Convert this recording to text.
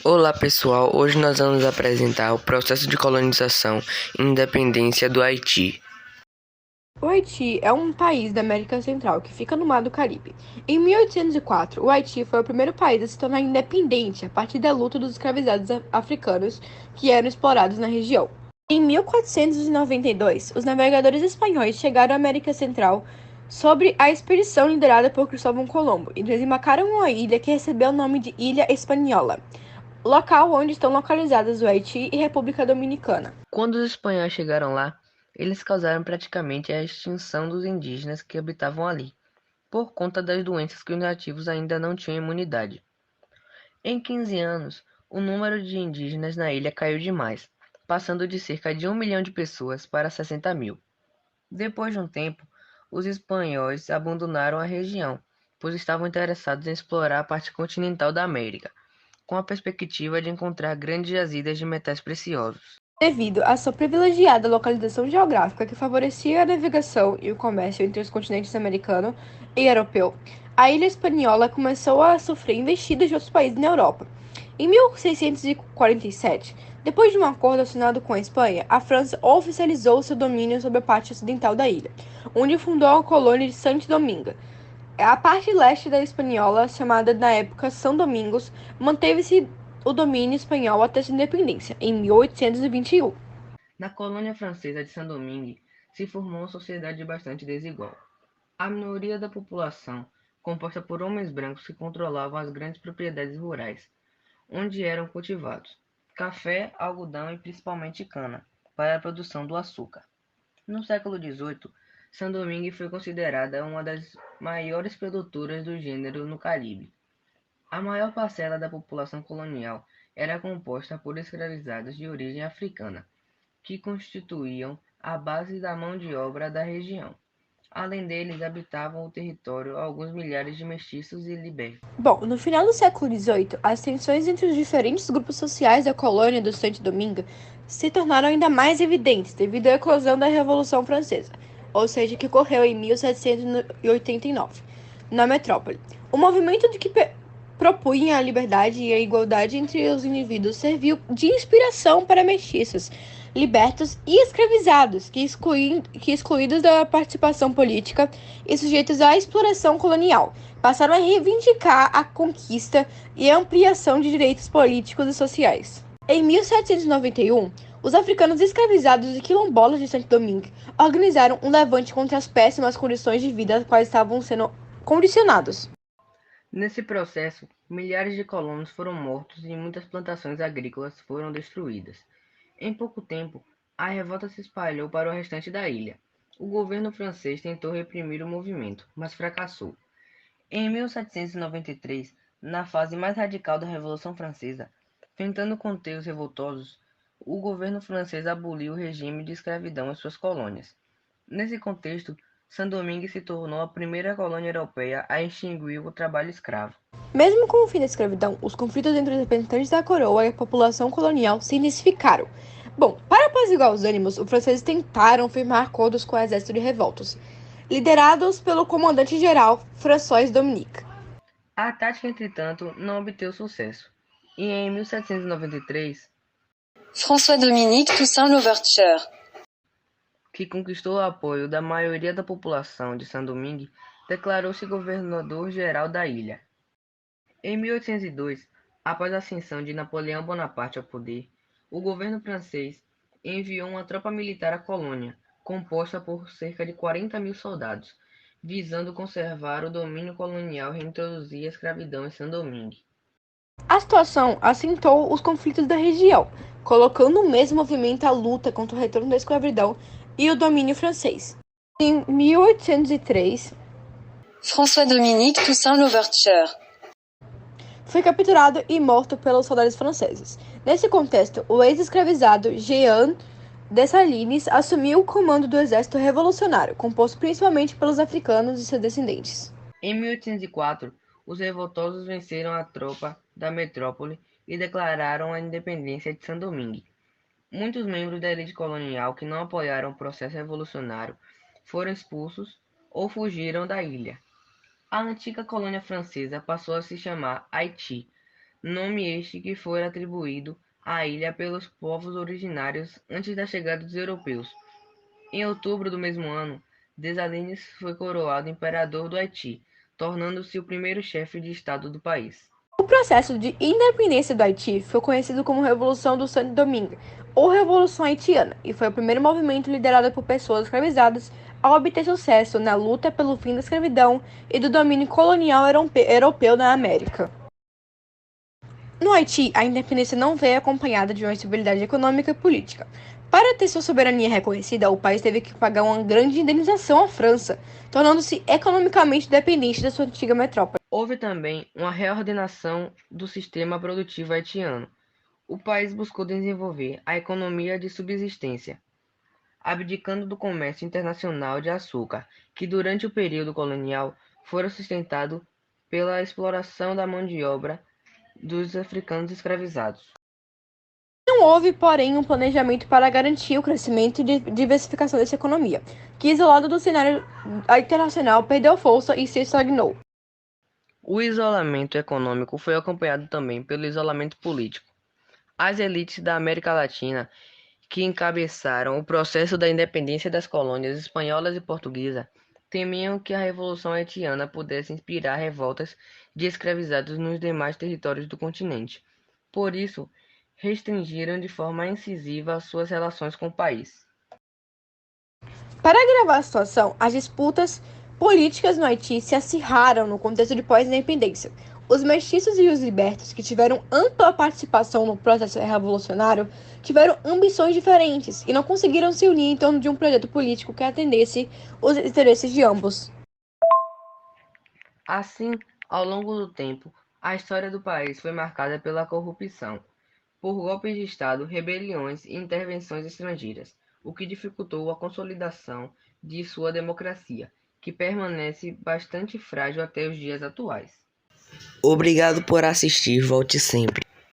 Olá pessoal, hoje nós vamos apresentar o processo de colonização e independência do Haiti. O Haiti é um país da América Central que fica no Mar do Caribe. Em 1804, o Haiti foi o primeiro país a se tornar independente a partir da luta dos escravizados africanos que eram explorados na região. Em 1492, os navegadores espanhóis chegaram à América Central sob a expedição liderada por Cristóvão Colombo e desembarcaram uma ilha que recebeu o nome de Ilha Espanhola, local onde estão localizadas o Haiti e República Dominicana. Quando os espanhóis chegaram lá, eles causaram praticamente a extinção dos indígenas que habitavam ali, por conta das doenças que os nativos ainda não tinham imunidade. Em 15 anos, o número de indígenas na ilha caiu demais, passando de cerca de 1 milhão de pessoas para 60 mil. Depois de um tempo, os espanhóis abandonaram a região, pois estavam interessados em explorar a parte continental da América, com a perspectiva de encontrar grandes jazidas de metais preciosos. Devido à sua privilegiada localização geográfica que favorecia a navegação e o comércio entre os continentes americano e europeu, a ilha espanhola começou a sofrer investidas de outros países na Europa. Em 1647, depois de um acordo assinado com a Espanha, a França oficializou seu domínio sobre a parte ocidental da ilha, onde fundou a colônia de Saint-Domingue. A parte leste da Hispaniola, chamada na época São Domingos, manteve-se o domínio espanhol até sua independência, em 1821. Na colônia francesa de Saint-Domingue se formou uma sociedade bastante desigual. A minoria da população, composta por homens brancos que controlavam as grandes propriedades rurais, onde eram cultivados café, algodão e principalmente cana, para a produção do açúcar. No século XVIII, Saint-Domingue foi considerada uma das maiores produtoras do gênero no Caribe. A maior parcela da população colonial era composta por escravizados de origem africana, que constituíam a base da mão de obra da região. Além deles, habitavam o território alguns milhares de mestiços e libertos. Bom, no final do século XVIII, as tensões entre os diferentes grupos sociais da colônia do Saint-Domingue se tornaram ainda mais evidentes devido à eclosão da Revolução Francesa, ou seja, que ocorreu em 1789, na metrópole. O movimento de que propunha a liberdade e a igualdade entre os indivíduos serviu de inspiração para mestiços, libertos e escravizados, que excluídos da participação política e sujeitos à exploração colonial, passaram a reivindicar a conquista e a ampliação de direitos políticos e sociais. Em 1791, os africanos escravizados e quilombolas de Saint-Domingue organizaram um levante contra as péssimas condições de vida às quais estavam sendo condicionados. Nesse processo, milhares de colonos foram mortos e muitas plantações agrícolas foram destruídas. Em pouco tempo, a revolta se espalhou para o restante da ilha. O governo francês tentou reprimir o movimento, mas fracassou. Em 1793, na fase mais radical da Revolução Francesa, tentando conter os revoltosos, o governo francês aboliu o regime de escravidão em suas colônias. Nesse contexto, Saint-Domingue se tornou a primeira colônia europeia a extinguir o trabalho escravo. Mesmo com o fim da escravidão, os conflitos entre os representantes da coroa e a população colonial se intensificaram. Bom, para apaziguar os ânimos, os franceses tentaram firmar acordos com o exército de revoltos, liderados pelo comandante-geral François Dominique. A tática, entretanto, não obteve sucesso, e em 1793, François-Dominique Toussaint Louverture, que conquistou o apoio da maioria da população de Saint-Domingue, declarou-se governador-geral da ilha. Em 1802, após a ascensão de Napoleão Bonaparte ao poder, o governo francês enviou uma tropa militar à colônia, composta por cerca de 40 mil soldados, visando conservar o domínio colonial e reintroduzir a escravidão em Saint-Domingue. A situação acentuou os conflitos da região, colocando no mesmo movimento a luta contra o retorno da escravidão e o domínio francês. Em 1803, François-Dominique Toussaint Louverture, foi capturado e morto pelos soldados franceses. Nesse contexto, o ex-escravizado Jean Dessalines assumiu o comando do exército revolucionário, composto principalmente pelos africanos e seus descendentes. Em 1804, os revoltosos venceram a tropa da metrópole e declararam a independência de Saint-Domingue. Muitos membros da elite colonial que não apoiaram o processo revolucionário foram expulsos ou fugiram da ilha. A antiga colônia francesa passou a se chamar Haiti. nome este que foi atribuído à ilha pelos povos originários antes da chegada dos europeus. Em outubro do mesmo ano, Dessalines foi coroado imperador do Haiti, tornando-se o primeiro chefe de estado do país. O processo de independência do Haiti foi conhecido como Revolução do Santo Domingo, ou Revolução Haitiana, e foi o primeiro movimento liderado por pessoas escravizadas a obter sucesso na luta pelo fim da escravidão e do domínio colonial europeu na América. No Haiti, a independência não veio acompanhada de uma estabilidade econômica e política. Para ter sua soberania reconhecida, o país teve que pagar uma grande indenização à França, tornando-se economicamente dependente da sua antiga metrópole. Houve também uma reordenação do sistema produtivo haitiano. O país buscou desenvolver a economia de subsistência, abdicando do comércio internacional de açúcar, que durante o período colonial fora sustentado pela exploração da mão de obra dos africanos escravizados. Não houve, porém, um planejamento para garantir o crescimento e diversificação dessa economia, que, isolado do cenário internacional, perdeu força e se estagnou. O isolamento econômico foi acompanhado também pelo isolamento político. As elites da América Latina, que encabeçaram o processo da independência das colônias espanholas e portuguesa, temiam que a Revolução Haitiana pudesse inspirar revoltas de escravizados nos demais territórios do continente. Por isso, restringiram de forma incisiva suas relações com o país. Para agravar a situação, as disputas políticas no Haiti se acirraram no contexto de pós-independência. Os mestiços e os libertos, que tiveram ampla participação no processo revolucionário, tiveram ambições diferentes e não conseguiram se unir em torno de um projeto político que atendesse os interesses de ambos. Assim, ao longo do tempo, a história do país foi marcada pela corrupção, por golpes de Estado, rebeliões e intervenções estrangeiras, o que dificultou a consolidação de sua democracia, que permanece bastante frágil até os dias atuais. Obrigado por assistir, volte sempre.